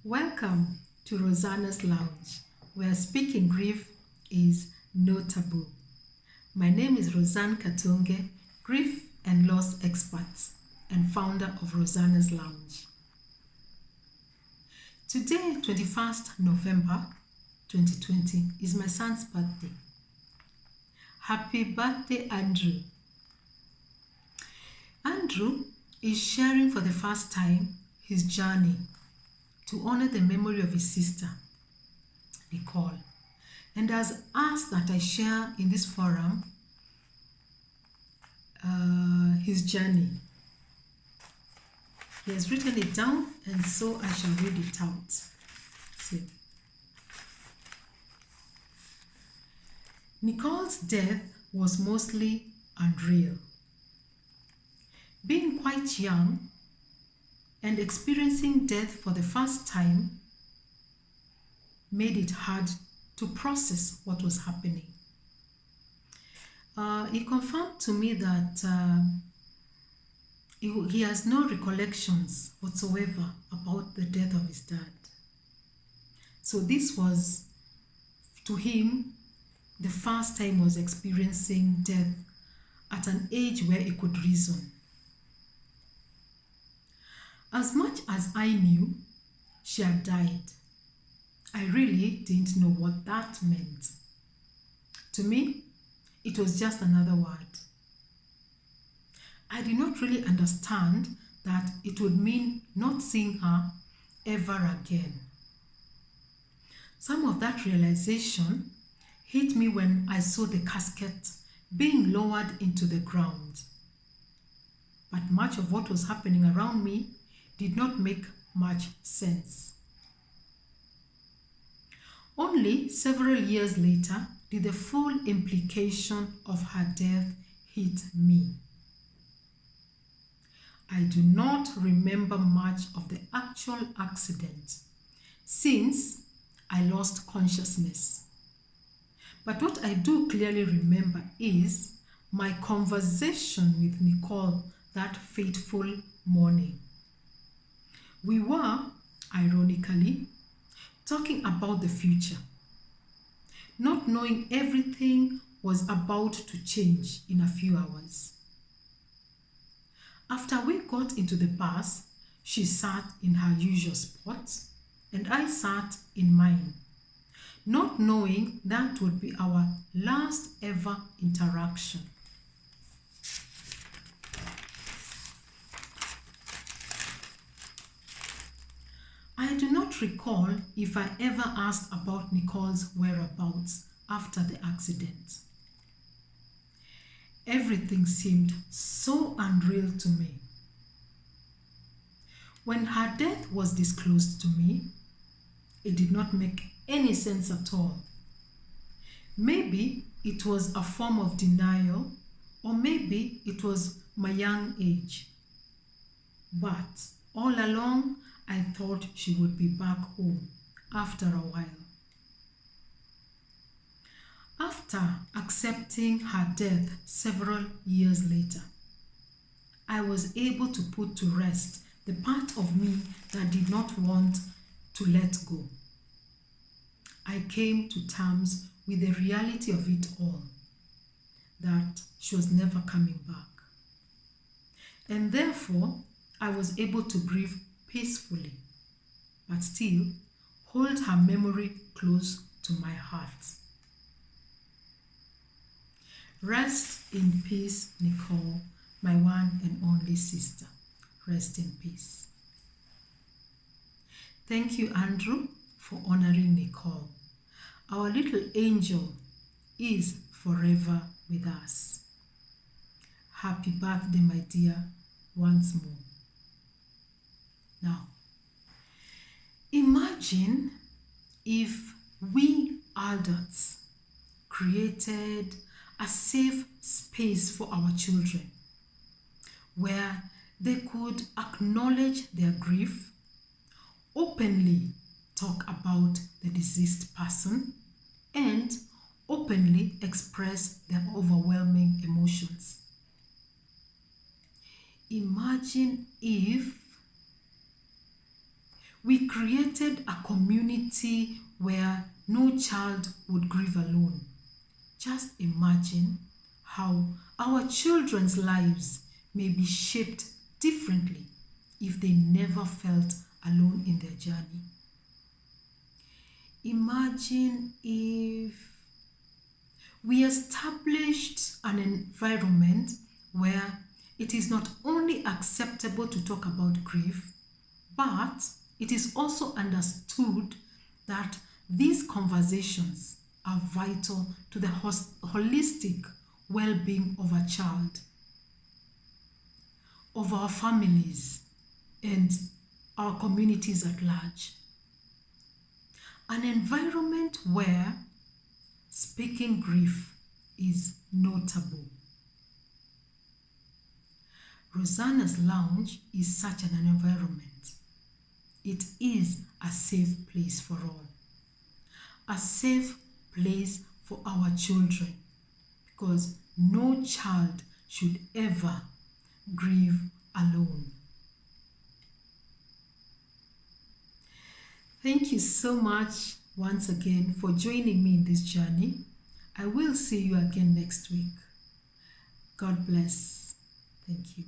Welcome to ROZANA'S Lounge, where speaking grief is no taboo. My name is Rosanne Katunge, grief and loss expert and founder of ROZANA'S Lounge. Today, 21st November 2020, is my son's birthday. Happy birthday, Andrew. Andrew is sharing for the first time his journey to honor the memory of his sister, Nicole, and has asked that I share in this forum his journey. He has written it down, and so I shall read it out. See. Nicole's death was mostly unreal. Being quite young and experiencing death for the first time made it hard to process what was happening. He confirmed to me that he has no recollections whatsoever about the death of his dad. So this was, to him, the first time he was experiencing death at an age where he could reason. As much as I knew she had died, I really didn't know what that meant. To me, it was just another word. I did not really understand that it would mean not seeing her ever again. Some of that realization hit me when I saw the casket being lowered into the ground. But much of what was happening around me did not make much sense. Only several years later did the full implication of her death hit me. I do not remember much of the actual accident since I lost consciousness. But what I do clearly remember is my conversation with Nicole that fateful morning. We were, ironically, talking about the future, not knowing everything was about to change in a few hours. After we got into the bus, she sat in her usual spot and I sat in mine, not knowing that would be our last ever interaction. I do not recall if I ever asked about Nicole's whereabouts after the accident. Everything seemed so unreal to me. When her death was disclosed to me, it did not make any sense at all. Maybe it was a form of denial, or maybe it was my young age. But all along, I thought she would be back home after a while. After accepting her death several years later, I was able to put to rest the part of me that did not want to let go. I came to terms with the reality of it all, that she was never coming back. And therefore, I was able to grieve peacefully, but still hold her memory close to my heart. Rest in peace, Nicole, my one and only sister. Rest in peace. Thank you, Andrew, for honoring Nicole. Our little angel is forever with us. Happy birthday, my dear, once more. Now, imagine if we adults created a safe space for our children where they could acknowledge their grief, openly talk about the deceased person, and openly express their overwhelming emotions. Imagine if We created a community where no child would grieve alone. Just imagine how our children's lives may be shaped differently if they never felt alone in their journey. Imagine if we established an environment where it is not only acceptable to talk about grief, but it is also understood that these conversations are vital to the holistic well-being of a child, of our families, and our communities at large. An environment where speaking grief is no taboo. ROZANA'S Lounge is such an environment. It is a safe place for all. A safe place for our children, because no child should ever grieve alone. Thank you so much once again for joining me in this journey. I will see you again next week. God bless. Thank you.